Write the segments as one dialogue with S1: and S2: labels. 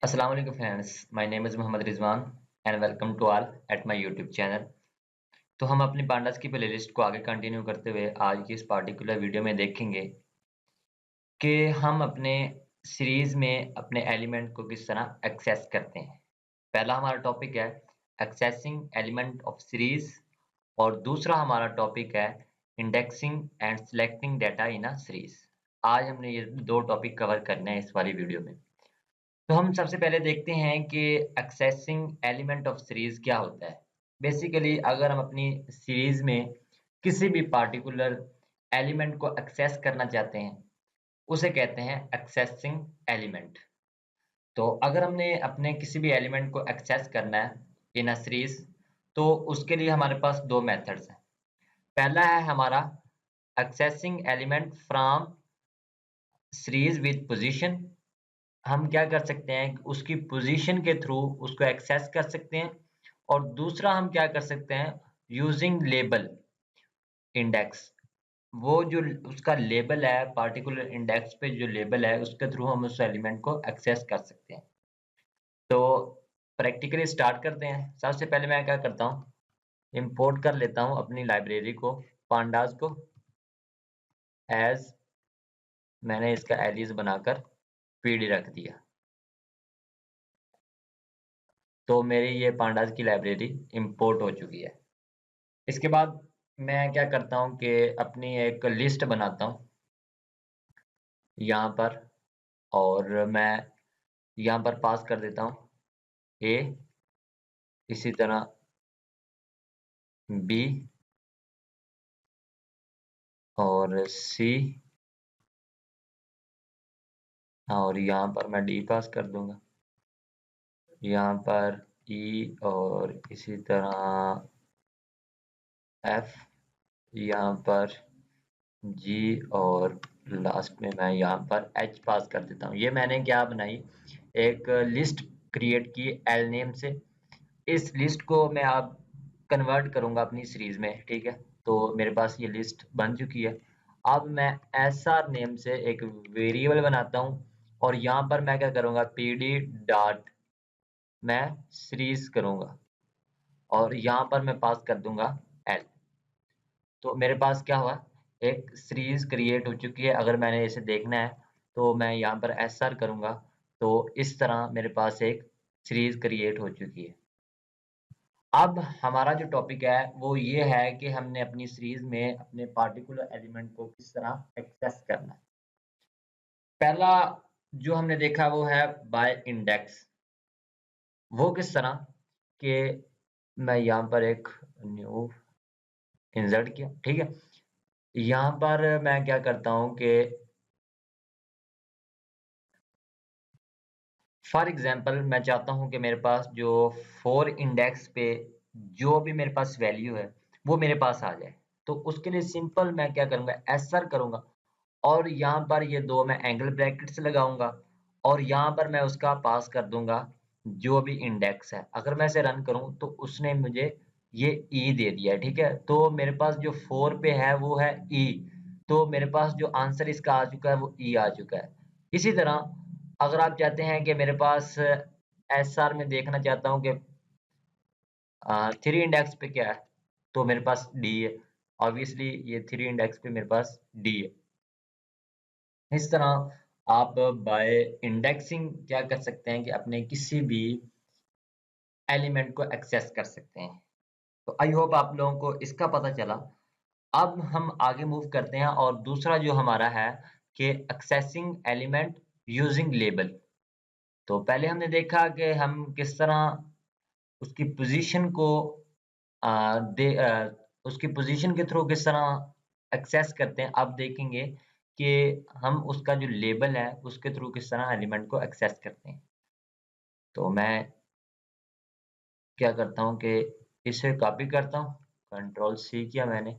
S1: Assalamu alaikum friends, my name is Mohammad Rizwan and welcome to all at my YouTube channel। तो हम अपनी pandas की playlist को आगे कंटिन्यू करते हुए आज की इस पार्टिकुलर वीडियो में देखेंगे कि हम अपने सीरीज में अपने एलिमेंट को किस तरह एक्सेस करते हैं। पहला हमारा टॉपिक है एक्सेसिंग एलिमेंट ऑफ सीरीज और दूसरा हमारा टॉपिक है indexing and selecting data in a series. आज हमने ये दो टॉपिक कवर करने हैं इस वाली वीडियो में। तो हम सबसे पहले देखते हैं कि एक्सेसिंग एलिमेंट ऑफ सीरीज क्या होता है। बेसिकली अगर हम अपनी सीरीज में किसी भी पार्टिकुलर एलिमेंट को एक्सेस करना चाहते हैं उसे कहते हैं एक्सेसिंग एलिमेंट। तो अगर हमने अपने किसी भी एलिमेंट को एक्सेस करना है इन अ सीरीज तो उसके लिए हमारे पास दो मेथड्स हैं। पहला है हमारा accessing element from series with position. हम क्या कर सकते हैं उसकी पोजीशन के थ्रू उसको एक्सेस कर सकते हैं। और दूसरा हम क्या कर सकते हैं यूजिंग लेबल इंडेक्स। वो जो उसका लेबल है पार्टिकुलर इंडेक्स पे जो लेबल है उसके थ्रू हम उस एलिमेंट को एक्सेस कर सकते हैं। तो प्रैक्टिकली स्टार्ट करते हैं। सबसे पहले मैं क्या करता हूँ इंपोर्ट कर लेता हूँ अपनी लाइब्रेरी को पांडास को एज मैंने इसका एलिस बनाकर पीडी रख दिया। तो मेरी ये पांडास की लाइब्रेरी इंपोर्ट हो चुकी है। इसके बाद मैं क्या करता हूँ कि अपनी एक लिस्ट बनाता हूँ यहाँ पर और मैं यहाँ पर पास कर देता हूँ ए, इसी तरह बी और सी और यहाँ पर मैं डी पास कर दूंगा। यहाँ पर ई और इसी तरह एफ, यहाँ पर जी और लास्ट में मैं यहाँ पर एच पास कर देता हूँ। ये मैंने क्या बनाई एक लिस्ट क्रिएट की एल नेम से। इस लिस्ट को मैं अब कन्वर्ट करूंगा अपनी सीरीज में, ठीक है। तो मेरे पास ये लिस्ट बन चुकी है। अब मैं एसआर नेम से एक वेरिएबल बनाता हूँ और यहाँ पर मैं क्या करूंगा पीडी डॉट मैं सीरीज करूंगा और यहाँ पर मैं पास कर दूंगा एल। तो मेरे पास क्या हुआ एक सीरीज क्रिएट हो चुकी है। अगर मैंने इसे देखना है तो मैं यहाँ पर एसआर करूंगा तो इस तरह मेरे पास एक सीरीज क्रिएट हो चुकी है। अब हमारा जो टॉपिक है वो ये है कि हमने अपनी सीरीज में अपने पार्टिकुलर एलिमेंट को किस तरह एक्सेस करना है। पहला जो हमने देखा वो है बाय इंडेक्स। वो किस तरह कि मैं यहाँ पर एक न्यू इंसर्ट किया, ठीक है। यहाँ पर मैं क्या करता हूँ कि फॉर एग्जांपल मैं चाहता हूँ कि मेरे पास जो 4 इंडेक्स पे जो भी मेरे पास वैल्यू है वो मेरे पास आ जाए। तो उसके लिए सिंपल मैं क्या करूँगा एसआर करूँगा और यहाँ पर ये दो मैं एंगल ब्रैकेट्स लगाऊंगा और यहाँ पर मैं उसका पास कर दूंगा जो भी इंडेक्स है। अगर मैं इसे रन करूँ तो उसने मुझे ये ई दे दिया है, ठीक है। तो मेरे पास जो 4 पे है वो है ई। तो मेरे पास जो आंसर इसका आ चुका है वो ई आ चुका है। इसी तरह अगर आप चाहते हैं कि मेरे पास एसआर में देखना चाहता हूँ कि 3 इंडेक्स पे क्या है तो मेरे पास डी है। ऑब्वियसली ये 3 इंडेक्स पे मेरे पास डी है। इस तरह आप बाय इंडेक्सिंग क्या कर सकते हैं कि अपने किसी भी एलिमेंट को एक्सेस कर सकते हैं। तो आई होप आप लोगों को इसका पता चला। अब हम आगे मूव करते हैं और दूसरा जो हमारा है कि एक्सेसिंग एलिमेंट यूजिंग लेबल। तो पहले हमने देखा कि हम किस तरह उसकी पोजीशन को उसकी पोजीशन के थ्रू किस तरह एक्सेस करते हैं। अब देखेंगे कि हम उसका जो लेबल है उसके थ्रू किस तरह एलिमेंट को एक्सेस करते हैं। तो मैं क्या करता हूँ कि इसे कॉपी करता हूँ, कंट्रोल सी किया मैंने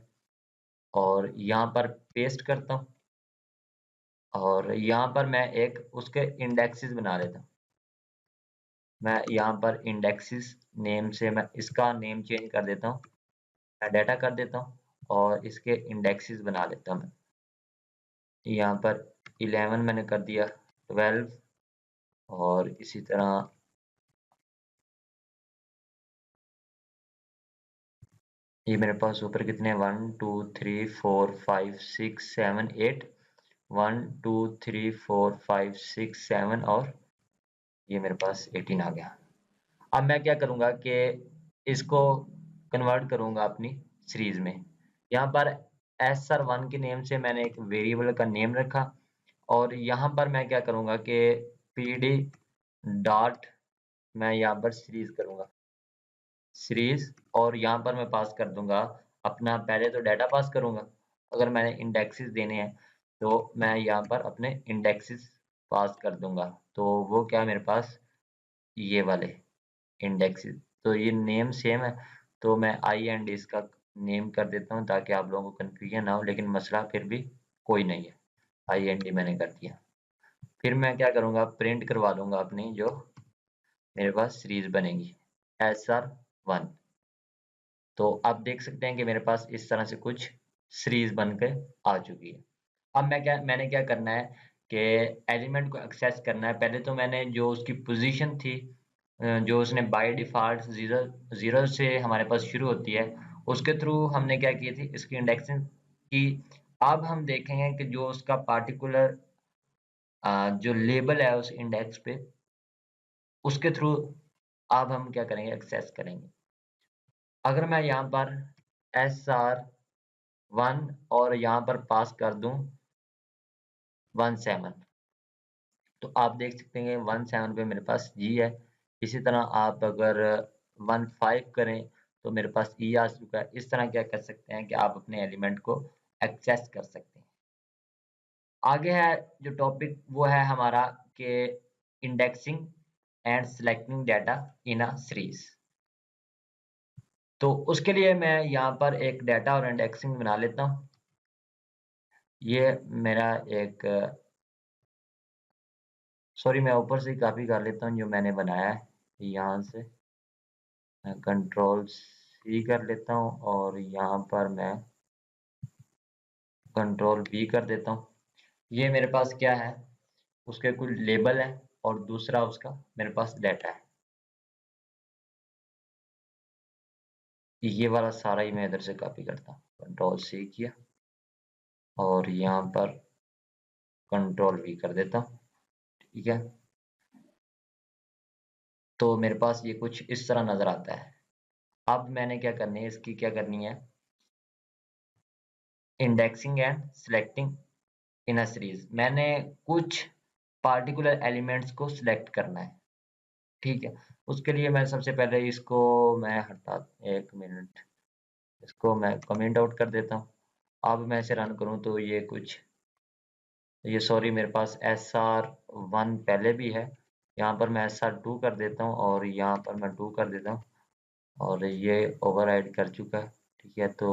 S1: और यहाँ पर पेस्ट करता हूँ और यहाँ पर मैं एक उसके इंडेक्सेस बना लेता हूँ। मैं यहाँ पर इंडेक्सेस नेम से मैं इसका नेम चेंज कर देता हूँ, मैं डाटा कर देता हूँ और इसके इंडेक्सेस बना लेता हूँ। मैं यहाँ पर 11 मैंने कर दिया, 12 और इसी तरह ये मेरे पास ऊपर कितने 1 2 3 4 5 6 7 8 1 2 3 4 5 6 7 और ये मेरे पास 18 आ गया। अब मैं क्या करूंगा कि इसको कन्वर्ट करूंगा अपनी सीरीज में। यहाँ पर sr1 के नेम से मैंने एक वेरिएबल का नेम रखा और यहाँ पर मैं क्या करूंगा कि pd डॉट मैं यहाँ पर सीरीज करूंगा सीरीज और यहाँ पर मैं पास कर दूंगा अपना पहले तो डाटा पास करूंगा। अगर मैंने इंडेक्सेस देने हैं तो मैं यहाँ पर अपने इंडेक्सेस पास कर दूंगा। तो वो क्या मेरे पास ये वाले इंडेक्सेस। तो ये नेम सेम है तो मैं आई एंड इसका नेम कर देता हूँ ताकि आप लोगों को कंफ्यूजन ना हो, लेकिन मसला फिर भी कोई नहीं है। आई एंड डी मैंने कर दिया। फिर मैं क्या करूँगा प्रिंट करवा लूँगा अपनी जो मेरे पास सीरीज बनेगी SR1। तो आप देख सकते हैं कि मेरे पास इस तरह से कुछ सीरीज बन के आ चुकी है। अब मैंने क्या करना है कि एलिमेंट को एक्सेस करना है। पहले तो मैंने जो उसकी पोजीशन थी जो उसने बाय डिफ़ॉल्ट ज़ीरो ज़ीरो से हमारे पास शुरू होती है, उसके थ्रू हमने क्या की थी इसकी इंडेक्सिंग की। अब हम देखेंगे कि जो उसका पार्टिकुलर जो लेबल है उस इंडेक्स पे, उसके थ्रू अब हम क्या करेंगे एक्सेस करेंगे। अगर मैं यहाँ पर SR1 और यहाँ पर पास कर दूँ 17 तो आप देख सकते हैं 17 पे मेरे पास जी है। इसी तरह आप अगर 15 करें तो मेरे पास ई आ चुका है। इस तरह क्या कर सकते हैं कि आप अपने एलिमेंट को एक्सेस कर सकते हैं। आगे है जो टॉपिक वो है हमारा कि indexing and selecting data in a series. तो उसके लिए मैं यहाँ पर एक डाटा और इंडेक्सिंग बना लेता हूँ। ये मेरा एक सॉरी मैं ऊपर से कॉपी कर लेता हूँ जो मैंने बनाया है यहाँ से। मैं कंट्रोल सी कर लेता हूँ और यहाँ पर मैं कंट्रोल वी कर देता हूँ। ये मेरे पास क्या है उसके कुछ लेबल है और दूसरा उसका मेरे पास डाटा है। ये वाला सारा ही मैं इधर से कॉपी करता हूँ। कंट्रोल सी किया और यहाँ पर कंट्रोल वी कर देता हूँ। ठीक है तो मेरे पास ये कुछ इस तरह नजर आता है। अब मैंने क्या करनी है इसकी क्या करनी है indexing and selecting in a series. मैंने कुछ पार्टिकुलर एलिमेंट्स को सिलेक्ट करना है। ठीक है उसके लिए मैं सबसे पहले इसको मैं हटा एक मिनट इसको मैं कमेंट आउट कर देता हूँ। अब मैं इसे रन करूँ तो ये कुछ ये सॉरी मेरे पास SR1 पहले भी है। यहाँ पर मैं SR2 कर देता हूँ और यहाँ पर मैं 2 कर देता हूँ और ये ओवरराइड कर चुका है। ठीक है तो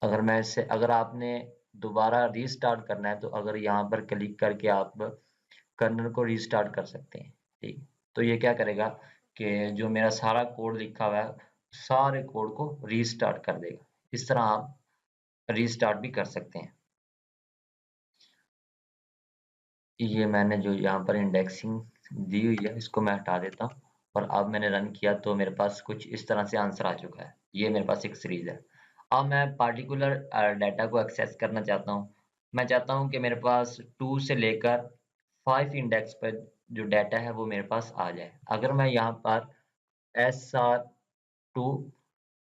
S1: अगर मैं इसे अगर आपने दोबारा रीस्टार्ट करना है तो अगर यहाँ पर क्लिक करके आप कर्नल को रीस्टार्ट कर सकते हैं। ठीक तो ये क्या करेगा कि जो मेरा सारा कोड लिखा हुआ है सारे कोड को रीस्टार्ट कर देगा। इस तरह आप रीस्टार्ट भी कर सकते हैं। ये मैंने जो यहाँ पर इंडेक्सिंग दी हुई है इसको मैं हटा देता हूँ और अब मैंने रन किया तो मेरे पास कुछ इस तरह से आंसर आ चुका है। ये मेरे पास एक सीरीज है। अब मैं पार्टिकुलर डाटा को एक्सेस करना चाहता हूँ। मैं चाहता हूँ कि मेरे पास 2 से लेकर 5 इंडेक्स पर जो डाटा है वो मेरे पास आ जाए। अगर मैं यहाँ पर SR2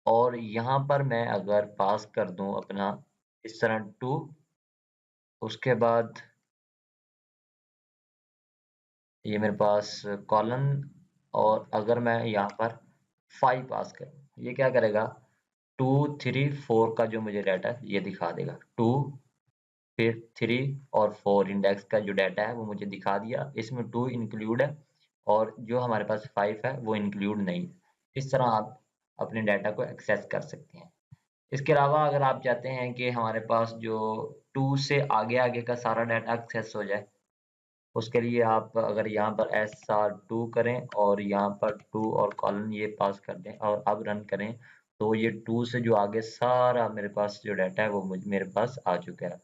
S1: और यहाँ पर मैं अगर पास कर दूँ अपना इस तरह 2 उसके बाद ये मेरे पास कॉलन और अगर मैं यहाँ पर 5 पास करूँ ये क्या करेगा 2 3 4 का जो मुझे डाटा है ये दिखा देगा। 2 फिर 3 और 4 इंडेक्स का जो डाटा है वो मुझे दिखा दिया। इसमें 2 इंक्लूड है और जो हमारे पास 5 है वो इंक्लूड नहीं है। इस तरह आप अपने डाटा को एक्सेस कर सकते हैं। इसके अलावा अगर आप चाहते हैं कि हमारे पास जो 2 से आगे आगे का सारा डाटा एक्सेस हो जाए उसके लिए आप अगर यहाँ पर SR2 करें और यहाँ पर 2 और कॉलन ये पास कर दें और अब रन करें तो ये 2 से जो आगे सारा मेरे पास जो डाटा है वो मेरे पास आ चुका है।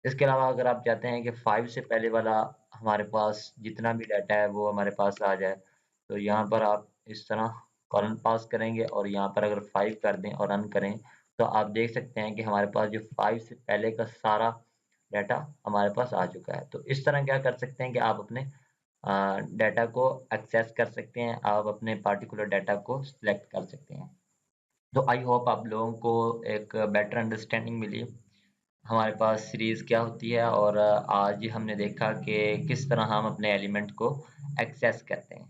S1: इसके अलावा अगर आप चाहते हैं कि 5 से पहले वाला हमारे पास जितना भी डाटा है वो हमारे पास आ जाए, तो यहाँ पर आप इस तरह कॉलन पास करेंगे और यहाँ पर अगर 5 कर दें और रन करें, तो आप देख सकते हैं कि हमारे पास जो 5 से पहले का सारा डाटा हमारे पास आ चुका है। तो इस तरह क्या कर सकते हैं कि आप अपने डाटा को एक्सेस कर सकते हैं, आप अपने पार्टिकुलर डाटा को सिलेक्ट कर सकते हैं। तो आई होप आप लोगों को एक बेटर अंडरस्टैंडिंग मिली हमारे पास सीरीज़ क्या होती है, और आज हमने देखा कि किस तरह हम अपने एलिमेंट को एक्सेस करते हैं।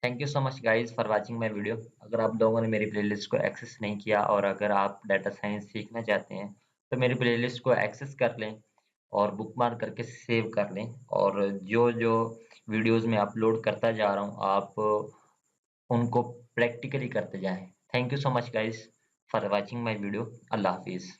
S1: Thank you so much guys for watching my video. अगर आप लोगों ने मेरी प्लेलिस्ट को एक्सेस नहीं किया और अगर आप डाटा साइंस सीखना चाहते हैं, तो मेरी प्लेलिस्ट को एक्सेस कर लें और बुकमार्क करके सेव कर लें, और जो जो वीडियोज़ मैं अपलोड करता जा रहा हूँ, आप उनको प्रैक्टिकली करते जाएँ। Thank you so much guys for watching my video. अल्लाह हाफ़िज़।